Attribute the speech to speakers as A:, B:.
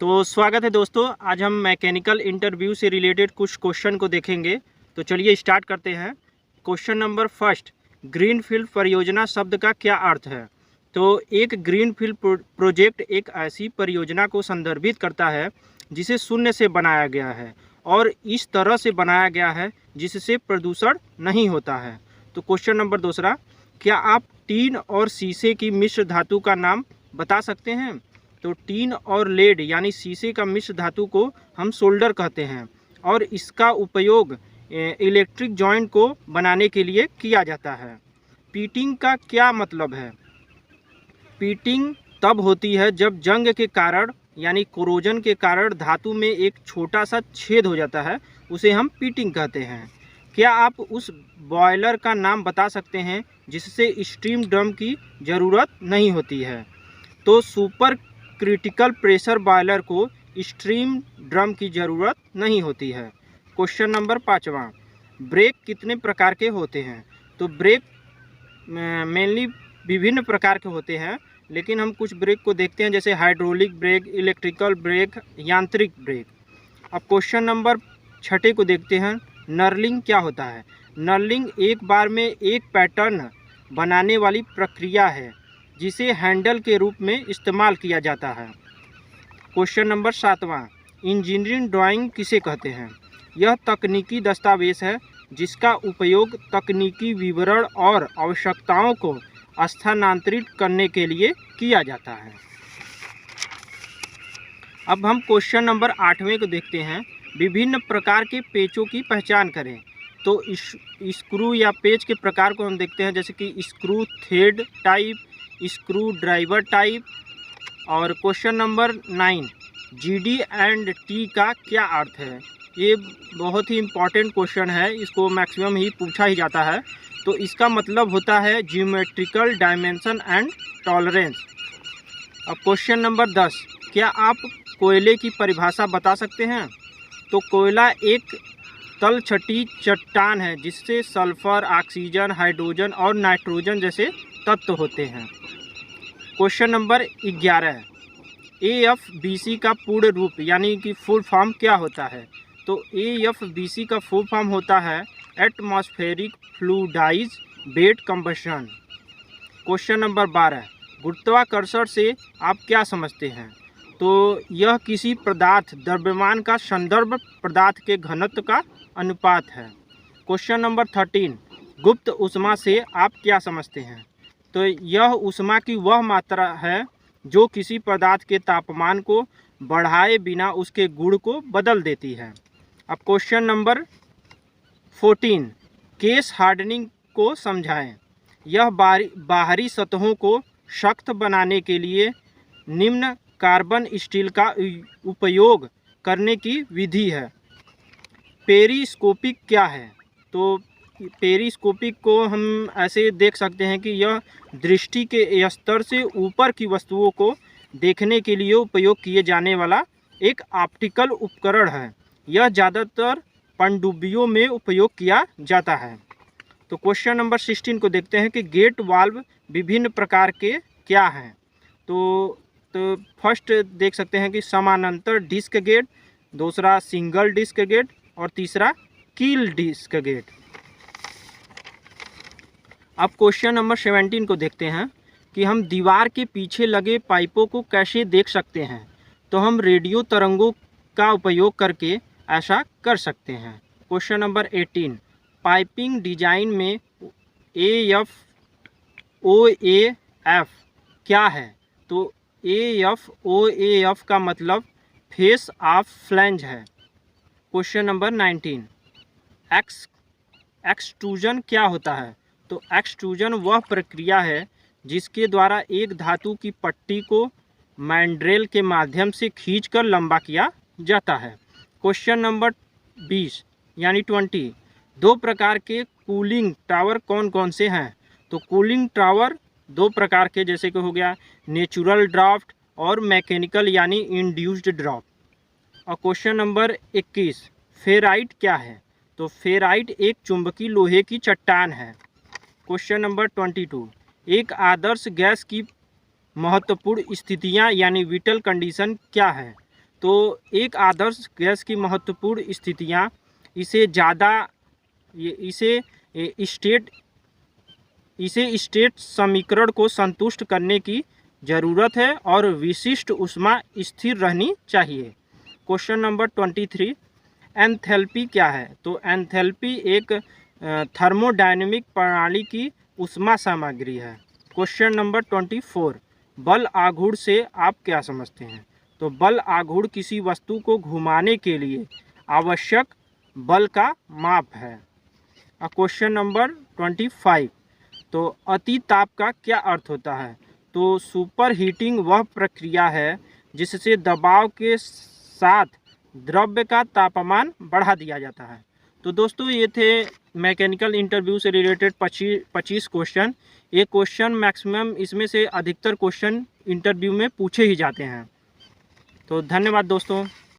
A: तो स्वागत है दोस्तों। आज हम मैकेनिकल इंटरव्यू से रिलेटेड कुछ क्वेश्चन को देखेंगे। तो चलिए स्टार्ट करते हैं। क्वेश्चन नंबर फर्स्ट, ग्रीनफील्ड परियोजना शब्द का क्या अर्थ है? तो एक ग्रीनफील्ड प्रोजेक्ट एक ऐसी परियोजना को संदर्भित करता है जिसे शून्य से बनाया गया है और इस तरह से बनाया गया है जिससे प्रदूषण नहीं होता है। तो क्वेश्चन नंबर दूसरा, क्या आप टीन और शीशे की मिश्र धातु का नाम बता सकते हैं? तो टीन और लेड यानी शीशे का मिश्र धातु को हम सोल्डर कहते हैं और इसका उपयोग इलेक्ट्रिक जॉइंट को बनाने के लिए किया जाता है। पीटिंग का क्या मतलब है? पीटिंग तब होती है जब जंग के कारण यानी कोरोजन के कारण धातु में एक छोटा सा छेद हो जाता है, उसे हम पीटिंग कहते हैं। क्या आप उस बॉयलर का नाम बता सकते हैं जिससे स्टीम ड्रम की ज़रूरत नहीं होती है? तो सुपर क्रिटिकल प्रेशर बॉयलर को स्टीम ड्रम की ज़रूरत नहीं होती है। क्वेश्चन नंबर पाँचवा, ब्रेक कितने प्रकार के होते हैं? तो ब्रेक मेनली विभिन्न प्रकार के होते हैं, लेकिन हम कुछ ब्रेक को देखते हैं जैसे हाइड्रोलिक ब्रेक, इलेक्ट्रिकल ब्रेक, यांत्रिक ब्रेक। अब क्वेश्चन नंबर छठे को देखते हैं, नर्लिंग क्या होता है? नर्लिंग एक बार में एक पैटर्न बनाने वाली प्रक्रिया है जिसे हैंडल के रूप में इस्तेमाल किया जाता है। क्वेश्चन नंबर सातवां, इंजीनियरिंग ड्राइंग किसे कहते हैं? यह तकनीकी दस्तावेज है जिसका उपयोग तकनीकी विवरण और आवश्यकताओं को स्थानांतरित करने के लिए किया जाता है। अब हम क्वेश्चन नंबर 8वें को देखते हैं, विभिन्न प्रकार के पेचों की पहचान करें। तो स्क्रू या पेच के प्रकार को हम देखते हैं जैसे कि screw thread type, screw driver type. और question number 9, GD and T का क्या अर्थ है? ये बहुत ही इम्पॉर्टेंट क्वेश्चन है, इसको मैक्सिमम ही पूछा ही जाता है। तो इसका मतलब होता है ज्योमेट्रिकल डायमेंशन एंड टॉलरेंस। अब क्वेश्चन नंबर 10, क्या आप कोयले की परिभाषा बता सकते हैं? तो कोयला एक तलछटी चट्टान है जिससे सल्फर, ऑक्सीजन, हाइड्रोजन और नाइट्रोजन जैसे तत्व होते हैं। क्वेश्चन नंबर 11, AFBC का पूर्ण रूप यानी कि फुल फॉर्म क्या होता है? तो AFBC का फुल फॉर्म होता है atmospheric fluidized bed combustion. Question number 12, गुरुत्वाकर्षण से आप क्या समझते हैं? तो यह किसी पदार्थ द्रव्यमान का संदर्भ पदार्थ के घनत्व का अनुपात है। क्वेश्चन नंबर 13, गुप्त ऊष्मा से आप क्या समझते हैं? तो यह ऊष्मा की वह मात्रा है जो किसी पदार्थ के तापमान को बढ़ाए बिना उसके गुण को बदल देती है। अब क्वेश्चन नंबर 14, केस हार्डनिंग को समझाएं। यह बाहरी सतहों को सख्त बनाने के लिए निम्न कार्बन स्टील का उपयोग करने की विधि है। पेरिस्कोपिक क्या है? तो पेरिस्कोपिक को हम ऐसे देख सकते हैं कि यह दृष्टि के स्तर से ऊपर की वस्तुओं को देखने के लिए उपयोग किए जाने वाला एक ऑप्टिकल उपकरण है। यह ज़्यादातर पनडुब्बियों में उपयोग किया जाता है। तो क्वेश्चन नंबर 16 को देखते हैं कि गेट वाल्व विभिन्न प्रकार के क्या हैं? तो फर्स्ट देख सकते हैं कि समानांतर डिस्क गेट, दूसरा सिंगल डिस्क गेट और तीसरा कील डिस्क गेट। अब क्वेश्चन नंबर 17 को देखते हैं कि हम दीवार के पीछे लगे पाइपों को कैसे देख सकते हैं? तो हम रेडियो तरंगों का उपयोग करके ऐसा कर सकते हैं। क्वेश्चन नंबर 18, पाइपिंग डिजाइन में AFOAF क्या है? तो AFOAF का मतलब फेस ऑफ फ्लैंज है। क्वेश्चन नंबर 19, एक्सट्रूजन क्या होता है? तो एक्सट्रूजन वह प्रक्रिया है जिसके द्वारा एक धातु की पट्टी को मैंड्रेल के माध्यम से खींचकर लंबा किया जाता है। क्वेश्चन नंबर 20 यानी 20, दो प्रकार के कूलिंग टावर कौन कौन से हैं? तो कूलिंग टावर दो प्रकार के जैसे कि हो गया नेचुरल ड्राफ्ट और मैकेनिकल यानी इंड्यूस्ड ड्राफ्ट। और क्वेश्चन नंबर 21, फेराइट क्या है? तो फेराइट एक चुंबकीय लोहे की चट्टान है। क्वेश्चन नंबर 22, एक आदर्श गैस की महत्वपूर्ण स्थितियां यानी विटल कंडीशन क्या है? तो एक आदर्श गैस की महत्वपूर्ण स्थितियाँ इसे ज़्यादा इसे स्टेट समीकरण को संतुष्ट करने की ज़रूरत है और विशिष्ट ऊष्मा स्थिर रहनी चाहिए। क्वेश्चन नंबर 23, एंथैल्पी क्या है? तो एंथैल्पी एक थर्मोडायनेमिक प्रणाली की ऊष्मा सामग्री है। क्वेश्चन नंबर 24, बल आघूर्ण से आप क्या समझते हैं? तो बल आघूर्ण किसी वस्तु को घुमाने के लिए आवश्यक बल का माप है। क्वेश्चन नंबर 25, तो अति ताप का क्या अर्थ होता है? तो सुपर हीटिंग वह प्रक्रिया है जिससे दबाव के साथ द्रव्य का तापमान बढ़ा दिया जाता है। तो दोस्तों ये थे मैकेनिकल इंटरव्यू से रिलेटेड 25 क्वेश्चन। ये क्वेश्चन मैक्सिमम इसमें से अधिकतर क्वेश्चन इंटरव्यू में पूछे ही जाते हैं। तो धन्यवाद दोस्तों।